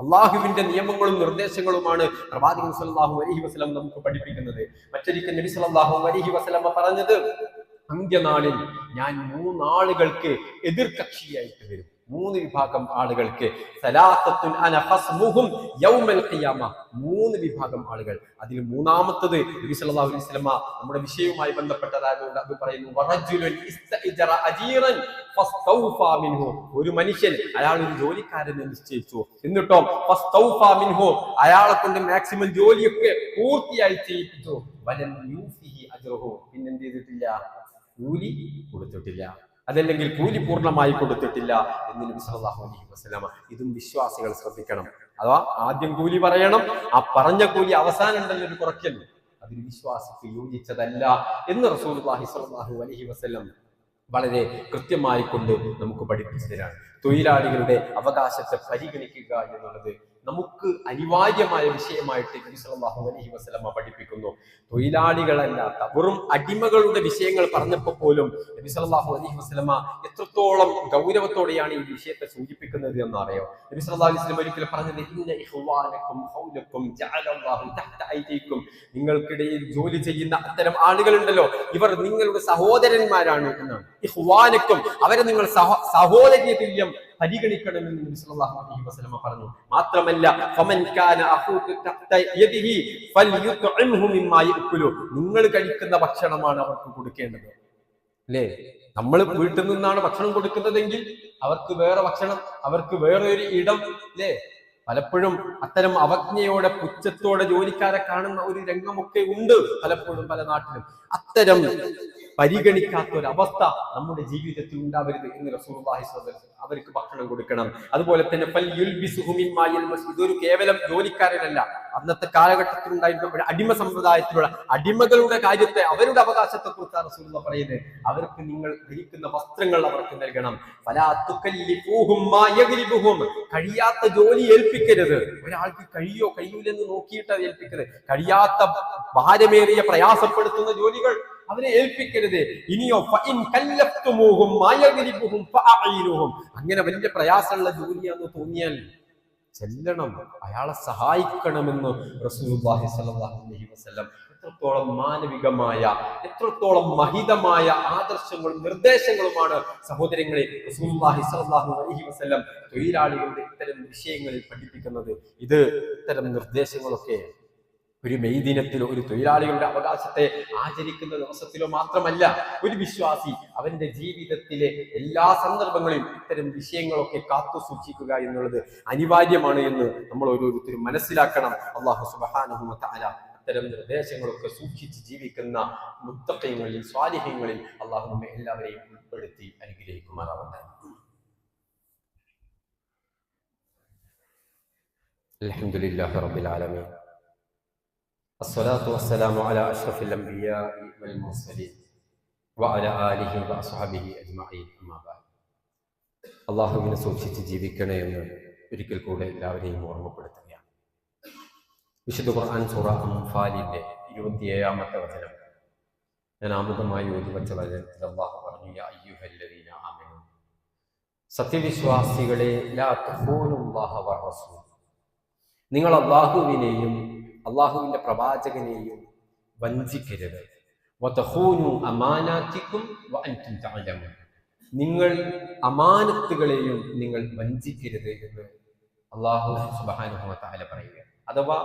അള്ളാഹുവിന്റെ നിയമങ്ങളും നിർദ്ദേശങ്ങളുമാണ് പ്രവാചകൻ സല്ലല്ലാഹു അലൈഹി വസല്ലം നമുക്ക് പഠിപ്പിക്കുന്നത്. മറ്റൊരിക്കൽ നബി സല്ലല്ലാഹു അലൈഹി വസല്ലം പറഞ്ഞത്, അന്ത്യനാളിൽ ഞാൻ 3 ആളുകൾക്ക് എതിർകക്ഷിയായിട്ട് വരും. 3 വിഭാഗം ആളുകൾക്ക്. 3 വിഭാഗം ആളുകൾ. അതിൽ മൂന്നാമത്തത് നബി സല്ലല്ലാഹു അലൈഹി വസല്ലം നമ്മുടെ വിഷയവുമായി ബന്ധപ്പെട്ടതായതുകൊണ്ട് അത് പറയുന്നു, ഒരു മനുഷ്യൻ അയാൾ ഒരു ജോലിക്കാരനെ നിശ്ചയിച്ചു, എന്നിട്ടോ അയാളെ കൊണ്ട് മാക്സിമം ജോലിയൊക്കെ പൂർത്തിയായി ചെയ്യിപ്പിച്ചു. പിന്നെന്ത് ചെയ്തിട്ടില്ല? കൂലി കൊടുത്തിട്ടില്ല. അതല്ലെങ്കിൽ കൂലി പൂർണ്ണമായി കൊടുത്തിട്ടില്ല എന്ന് നബി സല്ലല്ലാഹു അലൈഹി വസല്ലം. ഇതും വിശ്വാസികൾ ശ്രദ്ധിക്കണം. അഥവാ ആദ്യം കൂലി പറയണം, ആ പറഞ്ഞ കൂലി അവസാനം ഉണ്ടല്ലോ ഒരു കുറയ്ക്കൽ, അതൊരു വിശ്വാസിക്ക് യോജിച്ചതല്ല എന്ന് റസൂലുള്ളാഹി സ്വല്ലല്ലാഹു അലൈഹി വസല്ലം വളരെ കൃത്യമായി കൊണ്ട് നമുക്ക് പഠിപ്പിച്ചു തരാണ്. തൊഴിലാളികളുടെ അവകാശത്തെ പരിഗണിക്കുക എന്നുള്ളത് നമുക്ക് അനിവാര്യമായ വിഷയമായിട്ട് നബി സല്ലല്ലാഹു അലൈഹി വസല്ലം പഠിപ്പിക്കുന്നു. തൊഴിലാളികളല്ലാത്ത വെറും അടിമകളുടെ വിഷയങ്ങൾ പറഞ്ഞപ്പോൾ പോലും നബി സല്ലല്ലാഹു അലൈഹി വസല്ലം എത്രത്തോളം ഗൗരവത്തോടെയാണ് ഈ വിഷയത്തെ സൂചിപ്പിക്കുന്നത് എന്നറിയോ? നബി സല്ലല്ലാഹു അലൈഹി വസല്ലം ഒരിക്കലും പറഞ്ഞത്, ഇന്ന ഇഖ്വാനക്കും ഹൗലക്കും ജഅലല്ലാഹു തഹ്ത ഐദിക്കും, നിങ്ങൾക്കിടയിൽ ജോലി ചെയ്യുന്ന അത്തരം ആളുകളുണ്ടല്ലോ, ഇവർ നിങ്ങളുടെ സഹോദരന്മാരാണ് എന്നാണ്. ഇഖ്വാനക്കും, അവരെ നിങ്ങൾ സഹോദര്യ തുല്യം പരിഗണിക്കണമെന്ന് നബി സല്ലല്ലാഹു അലൈഹി വസല്ലം പറഞ്ഞു. മാത്രമല്ല, ഫമൻ കാന അഖൂക തഹ്ത യദിഹി ഫൽയുത്ഇംഹു മിമ്മാ യഅകുലു, നിങ്ങൾ കഴിക്കുന്ന ഭക്ഷണമാണ് അവർക്ക് കൊടുക്കേണ്ടത്. അല്ലേ? നമ്മൾ വീട്ടിൽ നിന്നാണ് ഭക്ഷണം കൊടുക്കുന്നതെങ്കിൽ അവർക്ക് വേറെ ഭക്ഷണം, അവർക്ക് വേറെ ഒരു ഇടം. അല്ലേ? പലപ്പോഴും അത്തരം അവജ്ഞയോടെ പുച്ഛത്തോടെ ജോലിക്കാരെ കാണുന്ന ഒരു രംഗമൊക്കെ ഉണ്ട് പലപ്പോഴും പല നാട്ടിലും. അത്തരം പരിഗണിക്കാത്ത ഒരു അവസ്ഥ നമ്മുടെ ജീവിതത്തിൽ ഉണ്ടാവരുത് എന്ന് റസൂലുള്ളാഹി സ്വല്ലല്ലാഹു അലൈഹി വസല്ലം. അവർക്ക് ഭക്ഷണം കൊടുക്കണം. അതുപോലെ തന്നെ ഇതൊരു കേവലം ജോലിക്കാരനല്ല, അന്നത്തെ കാലഘട്ടത്തിൽ ഉണ്ടായിരുന്ന അടിമ സമ്പ്രദായത്തിലുള്ള അടിമകളുടെ കാര്യത്തെ, അവരുടെ അവകാശത്തെ കുറിച്ചാണ് റസൂലുള്ളാഹി പറയുന്നത്. അവർക്ക് നിങ്ങൾ ധരിക്കുന്ന വസ്ത്രങ്ങൾ അവർക്ക് നൽകണം. കഴിയാത്ത ജോലി ഏൽപ്പിക്കരുത്. ഒരാൾക്ക് കഴിയൂലെന്ന് നോക്കിയിട്ട് ഏൽപ്പിക്കരുത്. കഴിയാത്ത ഭാരമേറിയ പ്രയാസപ്പെടുത്തുന്ന ജോലികൾ അവരെ ഏൽപ്പിക്കരുത്. ഇനിയോ അങ്ങനെ വലിയ പ്രയാസമുള്ള ജോലിയാന്ന് തോന്നിയാൽ ചെല്ലണം, അയാളെ സഹായിക്കണമെന്ന് റസൂലുള്ളാഹി സ്വല്ലല്ലാഹു അലൈഹി വസല്ലം. എത്രത്തോളം മാനവികമായ, എത്രത്തോളം മഹിതമായ ആദർശങ്ങളും നിർദ്ദേശങ്ങളുമാണ് സഹോദരങ്ങളെ റസൂലുള്ളാഹി സ്വല്ലല്ലാഹു അലൈഹി വസല്ലം തൊഴിലാളികളുടെ ഇത്തരം വിഷയങ്ങളിൽ പഠിപ്പിക്കുന്നത്. ഇത്തരം നിർദ്ദേശങ്ങളൊക്കെ ഒരു മെയ് ദിനത്തിലോ ഒരു തൊഴിലാളികളുടെ അവകാശത്തെ ആചരിക്കുന്ന ദിവസത്തിലോ മാത്രമല്ല, ഒരു വിശ്വാസി അവന്റെ ജീവിതത്തിലെ എല്ലാ സന്ദർഭങ്ങളിലും ഇത്തരം വിഷയങ്ങളൊക്കെ കാത്തു സൂക്ഷിക്കുക എന്നുള്ളത് അനിവാര്യമാണ് എന്ന് നമ്മൾ ഓരോരുത്തരും മനസ്സിലാക്കണം. അല്ലാഹു സുബ്ഹാനഹു വ തആല ഇത്തരം നിർദ്ദേശങ്ങളൊക്കെ സൂക്ഷിച്ച് ജീവിക്കുന്ന മുത്തഖീങ്ങളിൽ, സ്വാലിഹീങ്ങളിൽ അല്ലാഹു നമ്മെ എല്ലാവരെയും ഉൾപ്പെടുത്തി അനുഗ്രഹിക്കുമാറാവട്ടെ. അൽഹംദുലില്ലാഹി റബ്ബിൽ ആലമീൻ. الصلاة والسلام على أشرف الأنبياء والمرسلين وعلى آله وأصحابه أجمعين. أما بعد. അള്ളാഹുവിനെ സൂക്ഷിച്ച് ജീവിക്കണേ എന്ന് ഒരിക്കൽ കൂടെ എല്ലാവരെയും ഓർമ്മപ്പെടുത്തുകയാണ്. വിശുദ്ധ ഖുർആൻ സൂറ അംഫാലിന്റെ 27-ാമത്തെ വചനം ഞാൻ ആമുഖമായി ഓതിവച്ച വചനത്തിൽ അള്ളാഹു പറഞ്ഞു, യാ അയ്യുഹല്ലദീന ആമനൂ, സത്യവിശ്വാസികളെ, ലാ തഖൂനുല്ലാഹ വറസൂൽ, നിങ്ങൾ അള്ളാഹുവിനെയും അള്ളാഹുവിന്റെ പ്രവാചകനെയും വഞ്ചിക്കരുത്. വതഖൂനു അമാനാതികും വഅൻതും തഅലമൂൻ, നിങ്ങൾ അമാനത്തുകളെയും നിങ്ങൾ വഞ്ചിക്കരുത് എന്ന് അള്ളാഹു സുബ്ഹാനഹു വ തആല പറയുക. അഥവാ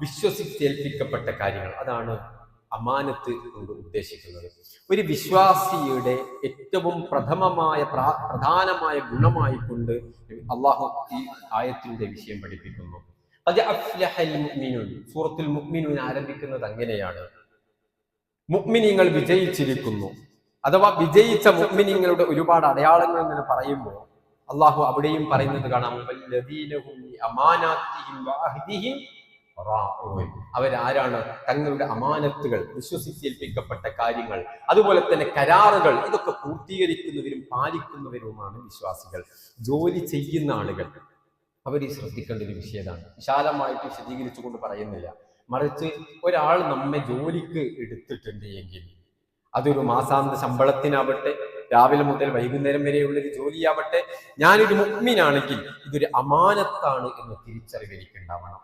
വിശ്വസിച്ചേൽപ്പിക്കപ്പെട്ട കാര്യങ്ങൾ, അതാണ് അമാനത്ത് കൊണ്ട് ഉദ്ദേശിക്കുന്നത്. ഒരു വിശ്വാസിയുടെ ഏറ്റവും പ്രധാനമായ ഗുണമായി കൊണ്ട് അള്ളാഹു ഈ ആയത്തിന്റെ വിഷയം പഠിപ്പിക്കുന്നു. ഖദ് അഫ്ലഹൽ മുഅ്മിനൂൻ. സൂറത്തുൽ മുഅ്മിനൂൻ ആരംഭിക്കുന്നത് അങ്ങനെയാണ്. മുഅ്മിനീങ്ങൾ വിജയിച്ചിരിക്കുന്നു. അഥവാ വിജയിച്ച മുഅ്മിനീങ്ങളുടെ ഒരുപാട് അടയാളങ്ങൾ എന്ന് പറയുമ്പോൾ അള്ളാഹു അവിടെയും പറയുന്നത് കാണാം, അവരാരാണ്? തങ്ങളുടെ അമാനത്തുകൾ, വിശ്വസിച്ചേൽപ്പിക്കപ്പെട്ട കാര്യങ്ങൾ, അതുപോലെ തന്നെ കരാറുകൾ, ഇതൊക്കെ പൂർത്തീകരിക്കുന്നവരും പാലിക്കുന്നവരുമാണ് വിശ്വാസികൾ. ജോലി ചെയ്യുന്ന ആളുകൾ അവർ ശ്രദ്ധിക്കേണ്ട ഒരു വിഷയമാണ്. വിശാലമായിട്ട് വിശദീകരിച്ചുകൊണ്ട് പറയുന്നില്ല, മറിച്ച് ഒരാൾ നമ്മെ ജോലിക്ക് എടുത്തിട്ടുണ്ട് എങ്കിൽ അതൊരു മാസാന്ത ശമ്പളത്തിനാവട്ടെ, രാവിലെ മുതൽ വൈകുന്നേരം വരെയുള്ളൊരു ജോലിയാവട്ടെ, ഞാനൊരു മുഅ്മിനാണെങ്കിൽ ഇതൊരു അമാനത്താണ് എന്ന് തിരിച്ചറിവിരിക്കുണ്ടാവണം.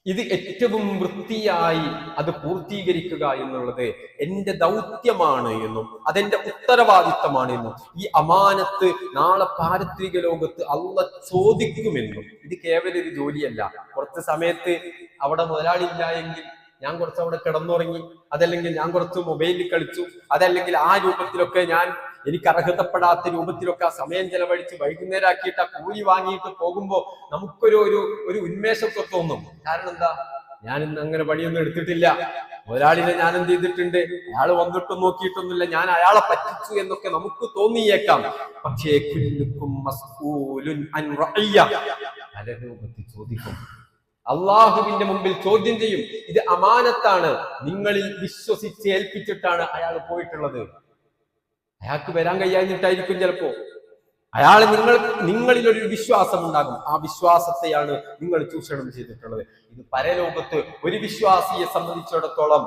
ഇത് ഏറ്റവും വൃത്തിയായി അത് പൂർത്തീകരിക്കുക എന്നുള്ളത് എന്റെ ദൗത്യമാണ് എന്നും അതെന്റെ ഉത്തരവാദിത്തമാണ് എന്നും ഈ അമാനത്ത് നാളെ പാരത്രിക ലോകത്ത് അള്ളാഹ് ചോദിക്കുമെന്നും. ഇത് കേവലം ഒരു ജോലിയല്ല. കുറച്ച് സമയത്ത് അവിടെ മുതലാളി ഇല്ല എങ്കിൽ ഞാൻ കുറച്ച് അവിടെ കിടന്നുറങ്ങി, അതല്ലെങ്കിൽ ഞാൻ കുറച്ച് മൊബൈലിൽ കളിച്ചു, അതല്ലെങ്കിൽ ആ രൂപത്തിലൊക്കെ എനിക്ക് അർഹതപ്പെടാത്ത രൂപത്തിലൊക്കെ ആ സമയം ചെലവഴിച്ച് വൈകുന്നേരം ആക്കിയിട്ട് ആ കൂലി വാങ്ങിയിട്ട് പോകുമ്പോൾ നമുക്കൊരു ഒരു ഉന്മേഷമൊക്കെ തോന്നും. കാരണം എന്താ? ഞാൻ ഇന്ന് അങ്ങനെ പണിയൊന്നും എടുത്തിട്ടില്ല, മുതലാളിനെ ഞാൻ എന്ത് ചെയ്തിട്ടുണ്ട്, അയാൾ വന്നിട്ടും നോക്കിയിട്ടൊന്നുമില്ല, ഞാൻ അയാളെ പറ്റിച്ചു എന്നൊക്കെ നമുക്ക് തോന്നിയേക്കാം. പക്ഷേ പല രൂപത്തിൽ ചോദിക്കും, അള്ളാഹുവിന്റെ മുമ്പിൽ ചോദ്യം ചെയ്യും. ഇത് അമാനത്താണ്, നിങ്ങളിൽ വിശ്വസിച്ച് ഏൽപ്പിച്ചിട്ടാണ് അയാൾ പോയിട്ടുള്ളത്. അയാൾക്ക് വരാൻ കഴിയാഞ്ഞിട്ടായിരിക്കും ചിലപ്പോ. നിങ്ങളിൽ ഒരു വിശ്വാസം ഉണ്ടാകും, ആ വിശ്വാസത്തെയാണ് നിങ്ങൾ ചൂഷണം ചെയ്തിട്ടുള്ളത്. ഇത് പരലോകത്ത് ഒരു വിശ്വാസിയെ സംബന്ധിച്ചിടത്തോളം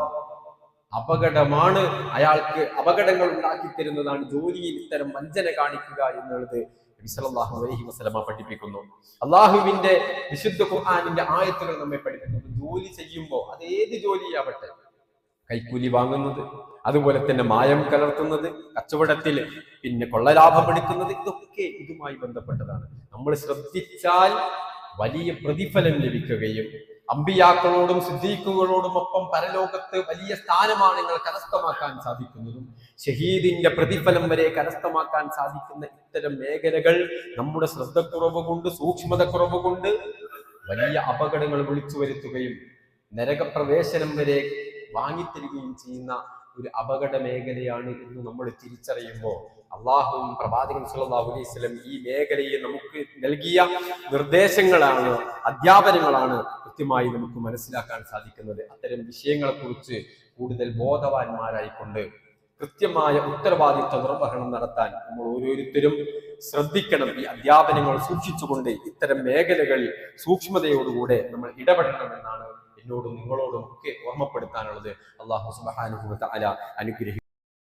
അപകടമാണ്. അയാൾക്ക് അപകടങ്ങൾ ഉണ്ടാക്കി തരുന്നതാണ് ജോലിയിൽ ഇത്തരം വഞ്ചന കാണിക്കുക എന്നുള്ളത് നബി സല്ലല്ലാഹു അലൈഹി വസല്ലമ പഠിപ്പിക്കുന്നു. അള്ളാഹുവിന്റെ വിശുദ്ധ ഖുർആനിന്റെ ആയത്തുകൾ നമ്മെ പഠിപ്പിക്കുന്നു. ജോലി ചെയ്യുമ്പോൾ അത് ഏത് ജോലിയാവട്ടെ, കൈക്കൂലി വാങ്ങുന്നത്, അതുപോലെ തന്നെ മായം കലർത്തുന്നത്, കച്ചവടത്തിൽ പിന്നെ കൊള്ളലാഭം എടുക്കുന്നത്, ഇതൊക്കെ ഇതുമായി ബന്ധപ്പെട്ടതാണ്. നമ്മൾ ശ്രദ്ധിച്ചാൽ വലിയ പ്രതിഫലം ലഭിക്കുകയും അമ്പിയാക്കളോടും സിദ്ദീഖുകളോടും ഒപ്പം പരലോകത്ത് വലിയ സ്ഥാനമാനങ്ങൾ കരസ്ഥമാക്കാൻ സാധിക്കുന്നതും ഷഹീദിന്റെ പ്രതിഫലം വരെ കരസ്ഥമാക്കാൻ സാധിക്കുന്ന ഇത്തരം മേഖലകൾ നമ്മുടെ ശ്രദ്ധക്കുറവ് കൊണ്ട്, സൂക്ഷ്മത കുറവ് കൊണ്ട് വലിയ അപകടങ്ങൾ വിളിച്ചു വരുത്തുകയും നരകപ്രവേശനം വരെ വാങ്ങിത്തരികയും ചെയ്യുന്ന ഒരു അപകട മേഖലയാണ് എന്ന് നമ്മൾ തിരിച്ചറിയുമ്പോൾ അള്ളാഹുവും പ്രവാചകൻ സല്ലല്ലാഹു അലൈഹി വസല്ലം ഈ മേഖലയെ നമുക്ക് നൽകിയ നിർദ്ദേശങ്ങളാണ്, അധ്യാപനങ്ങളാണ് കൃത്യമായി നമുക്ക് മനസ്സിലാക്കാൻ സാധിക്കുന്നത്. അത്തരം വിഷയങ്ങളെ കുറിച്ച് കൂടുതൽ ബോധവാന്മാരായിക്കൊണ്ട് കൃത്യമായ ഉത്തരവാദിത്വ നിർവഹണം നടത്താൻ നമ്മൾ ഓരോരുത്തരും ശ്രദ്ധിക്കണം. ഈ അധ്യാപനങ്ങൾ സൂക്ഷിച്ചുകൊണ്ട് ഇത്തരം മേഖലകളിൽ സൂക്ഷ്മതയോടുകൂടെ നമ്മൾ ഇടപെടണമെന്നാണ് എന്നോടും നിങ്ങളോടും ഒക്കെ ഓർമ്മപ്പെടുത്താനുള്ളത്. അല്ലാഹു സുബ്ഹാനഹു വ തആല അനുഗ്രഹിക്കട്ടെ.